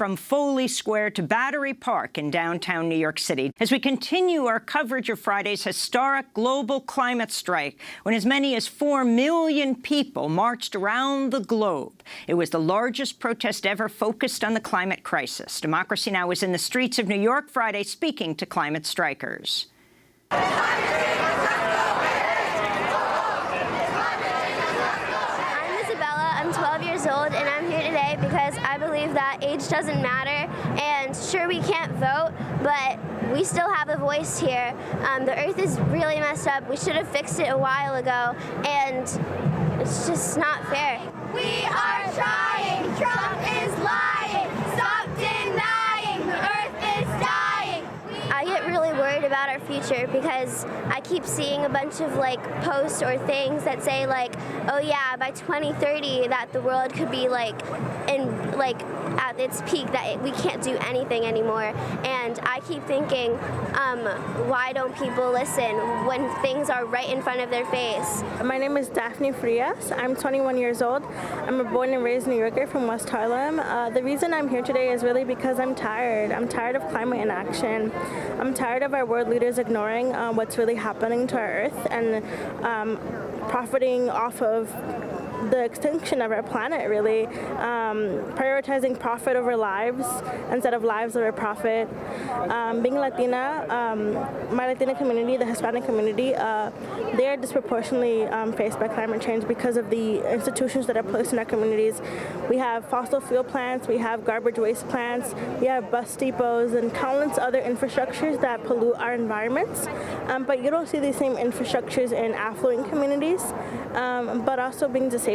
From Foley Square to Battery Park in downtown New York City, as we continue our coverage of Friday's historic global climate strike, when as many as 4 million people marched around the globe. It was the largest protest ever focused on the climate crisis. Democracy Now! Was in the streets of New York Friday speaking to climate strikers. I'm 12 years old, and I'm here today because I believe that age doesn't matter, and sure, we can't vote, but we still have a voice here. The earth is really messed up. We should have fixed it a while ago, and it's just not fair. We are trying. Trump is lying. Stop denying. The earth is dying. I get really worried about our future because I keep seeing a bunch of posts or things that say oh yeah, by 2030 that the world could be at its peak, that we can't do anything anymore. And I keep thinking, why don't people listen when things are right in front of their face? My name is Daphne Frias. I'm 21 years old. I'm a born and raised New Yorker from West Harlem. The reason I'm here today is really because I'm tired. I'm tired of climate inaction. I'm tired of our world leaders ignoring what's really happening to our earth and profiting off of the extinction of our planet, really. Prioritizing profit over lives instead of lives over profit. Being Latina, my Latina community, the Hispanic community, they are disproportionately faced by climate change because of the institutions that are placed in our communities. We have fossil fuel plants, we have garbage waste plants, we have bus depots and countless other infrastructures that pollute our environments. But you don't see these same infrastructures in affluent communities, but also being disabled.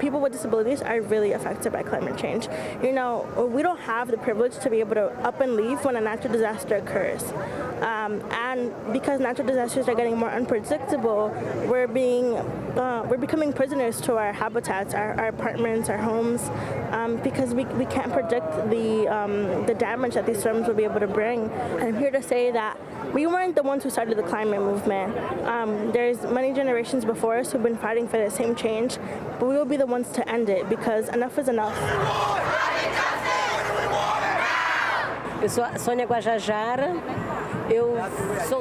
People with disabilities are really affected by climate change. You know, we don't have the privilege to be able to up and leave when a natural disaster occurs. And because natural disasters are getting more unpredictable, we're becoming prisoners to our habitats, our apartments, our homes, because we can't predict the damage that these storms will be able to bring. And I'm here to say that we weren't the ones who started the climate movement. There's many generations before us who've been fighting for the same change, but we will be the ones to end it because enough is enough. Eu sou Sônia Guajajara.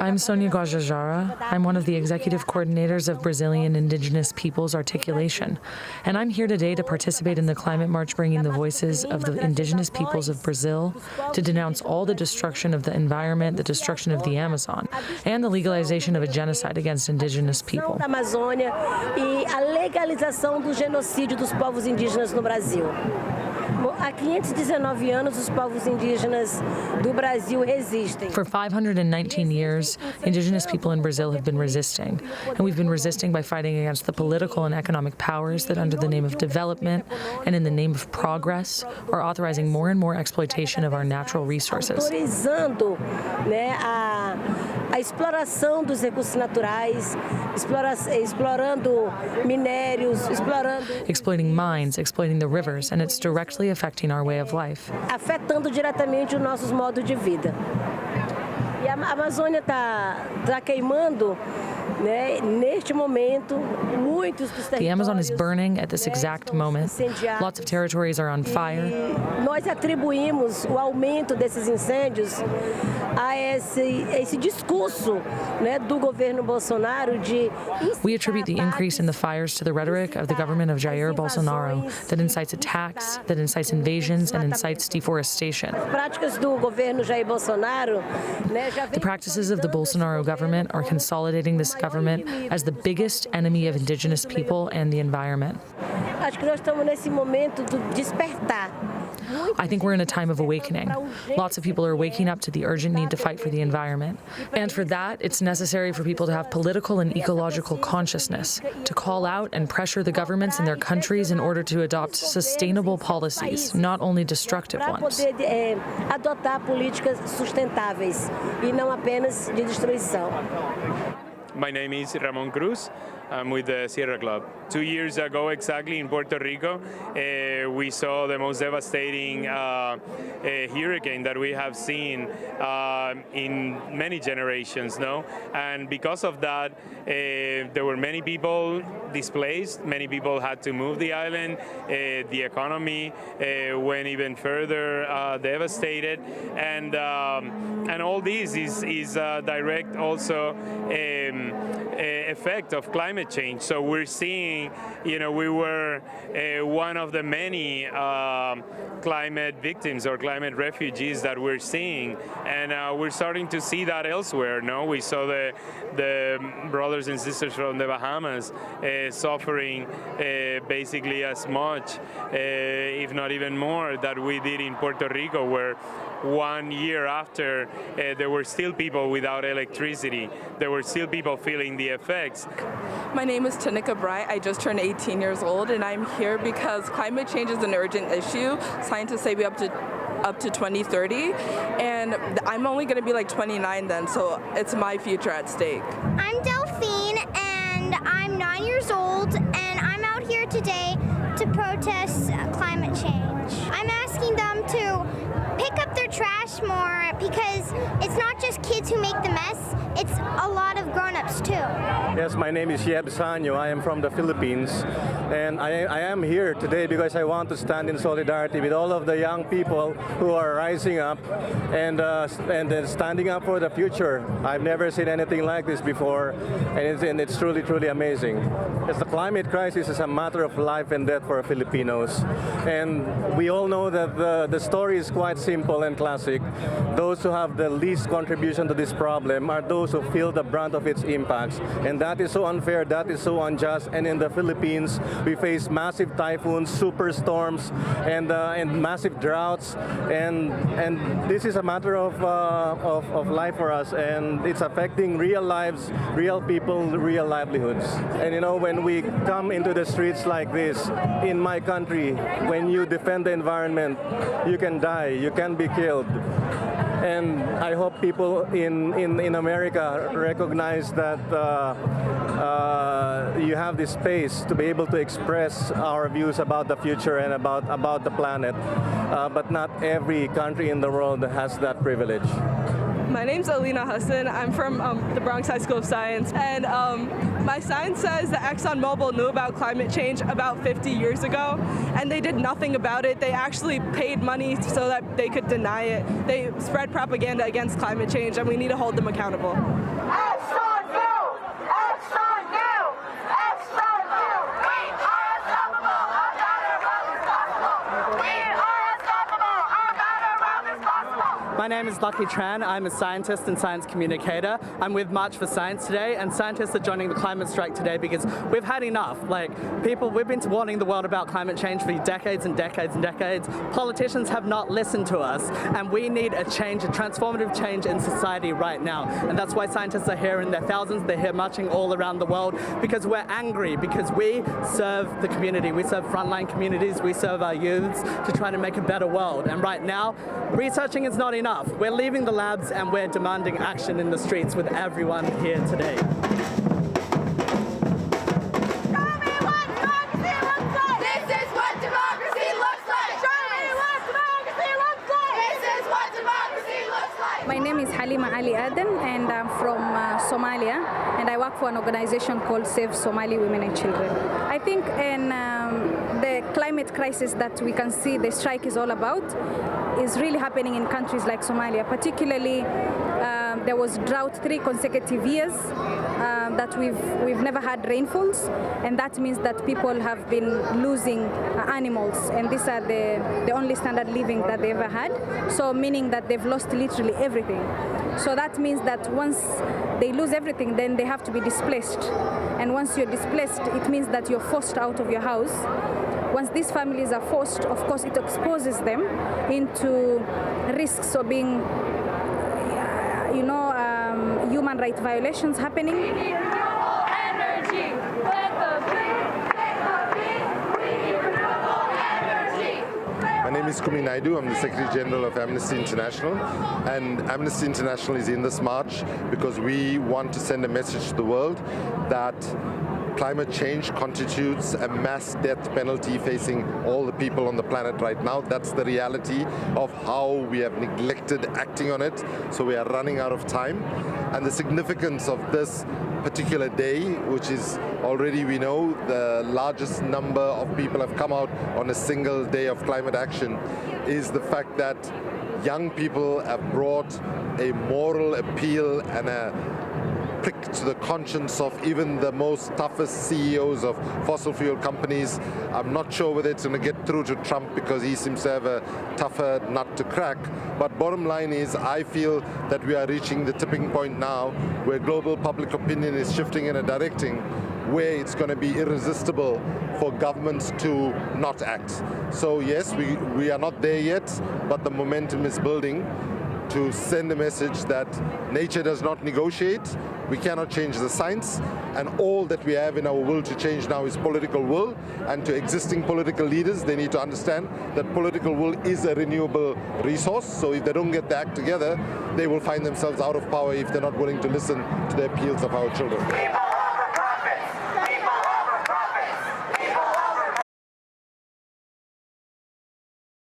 I'm Sônia Guajajara. I'm one of the executive coordinators of Brazilian Indigenous Peoples Articulation, and I'm here today to participate in the climate march bringing the voices of the indigenous peoples of Brazil to denounce all the destruction of the environment, the destruction of the Amazon, and the legalization of a genocide against indigenous people. Da Amazônia e a legalização do genocídio dos povos indígenas no Brasil. Há 519 anos, os povos indígenas do Brasil resistem. For 519 years, indigenous people in Brazil have been resisting, and we've been resisting by fighting against the political and economic powers that, under the name of development and in the name of progress, are authorizing more and more exploitation of our natural resources. Autorizando, a exploração dos recursos naturais, explorando minérios, exploiting mines, exploiting the rivers, and it's directly affecting our way of life. Afetando diretamente os nossos modos de vida. E a Amazônia está queimando, neste momento, muitos dos territórios. The Amazon is burning at this exact moment. Lots of territories are on fire. Nós atribuímos o aumento desses incêndios a esse discurso, do governo Bolsonaro de. We attribute the increase in the fires to the rhetoric of the government of Jair Bolsonaro that incites attacks, that incites invasions, and incites deforestation. Práticas do governo Jair Bolsonaro, The practices of the Bolsonaro government are consolidating this government as the biggest enemy of indigenous people and the environment. Acho que nós estamos nesse momento do despertar. I think we're in a time of awakening. Lots of people are waking up to the urgent need to fight for the environment. And for that, it's necessary for people to have political and ecological consciousness, to call out and pressure the governments in their countries in order to adopt sustainable policies, not only destructive ones. Para poder adotar políticas sustentáveis e não apenas de destruição. My name is Ramon Cruz. I'm with the Sierra Club. 2 years ago exactly in Puerto Rico, we saw the most devastating hurricane that we have seen in many generations, no? And because of that, there were many people displaced, many people had to move the island, the economy went even further devastated, and all this is a direct also effect of climate change. So we're seeing, we were one of the many climate victims or climate refugees that we're seeing, and we're starting to see that elsewhere. No, we saw the brothers and sisters from the Bahamas suffering basically as much, if not even more, that we did in Puerto Rico, where 1 year after there were still people without electricity. There were still people feeling the effects. My name is Tanika Bright. I just turned 18 years old, and I'm here because climate change is an urgent issue. Scientists say we up to 2030, and I'm only going to be like 29 then, so it's my future at stake. I'm Delphine, and I'm 9 years old, and I'm out here today to protest climate change. I'm asking them to pick up their trash more, because it's not just kids who make the mess, it's a lot of grown-ups too. Yes, my name is Yeb Sanyo. I am from the Philippines, and I am here today because I want to stand in solidarity with all of the young people who are rising up and standing up for the future. I've never seen anything like this before, and it's truly, truly amazing. Yes, the climate crisis is a matter of life and death for Filipinos, and we all know that the story is quite simple and classic. Those who have the least contribution to this problem are those who feel the brunt of its impacts, and that is so unfair, that is so unjust. And in the Philippines, we face massive typhoons, superstorms, and massive droughts, and this is a matter of life for us, and it's affecting real lives, real people, real livelihoods. And when we come into the streets like this in my country, when you defend the environment, you can die, you can be killed. And I hope people in America recognize that you have this space to be able to express our views about the future and about the planet. But not every country in the world has that privilege. My name's Alina Hassan. I'm from the Bronx High School of Science, and my science says that ExxonMobil knew about climate change about 50 years ago, and they did nothing about it. They actually paid money so that they could deny it. They spread propaganda against climate change, and we need to hold them accountable. My name is Lucky Tran. I'm a scientist and science communicator. I'm with March for Science today, and scientists are joining the climate strike today because we've had enough. We've been warning the world about climate change for decades and decades and decades. Politicians have not listened to us, and we need a change, a transformative change in society right now. And that's why scientists are here in their thousands. They're here marching all around the world because we're angry, because we serve the community. We serve frontline communities. We serve our youths to try to make a better world. And right now, researching is not enough. We're leaving the labs and we're demanding action in the streets with everyone here today. My name is Halima Ali Adam, and I'm from Somalia, and I work for an organization called Save Somali Women and Children. I think in the climate crisis that we can see the strike is all about is really happening in countries like Somalia. Particularly, there was drought 3 consecutive years that we've never had rainfalls, and that means that people have been losing animals, and these are the only standard living that they ever had. So meaning that they've lost literally everything. So that means that once they lose everything, then they have to be displaced. And once you're displaced, it means that you're forced out of your house. Once these families are forced, of course, it exposes them into risks of being, human rights violations happening. My name name is Kumi Naidu. I'm the Secretary General of Amnesty International, and Amnesty International is in this march because we want to send a message to the world that climate change constitutes a mass death penalty facing all the people on the planet right now. That's the reality of how we have neglected acting on it, so we are running out of time. And the significance of this particular day, which is already, we know, the largest number of people have come out on a single day of climate action, is the fact that young people have brought a moral appeal and a prick to the conscience of even the most toughest CEOs of fossil fuel companies. I'm not sure whether it's going to get through to Trump because he seems to have a tougher nut to crack. But bottom line is, I feel that we are reaching the tipping point now where global public opinion is shifting in a direction where it's going to be irresistible for governments to not act. So yes, we are not there yet, but the momentum is building to send a message that nature does not negotiate, we cannot change the science, and all that we have in our will to change now is political will. And to existing political leaders, they need to understand that political will is a renewable resource, so if they don't get their act together, they will find themselves out of power if they're not willing to listen to the appeals of our children.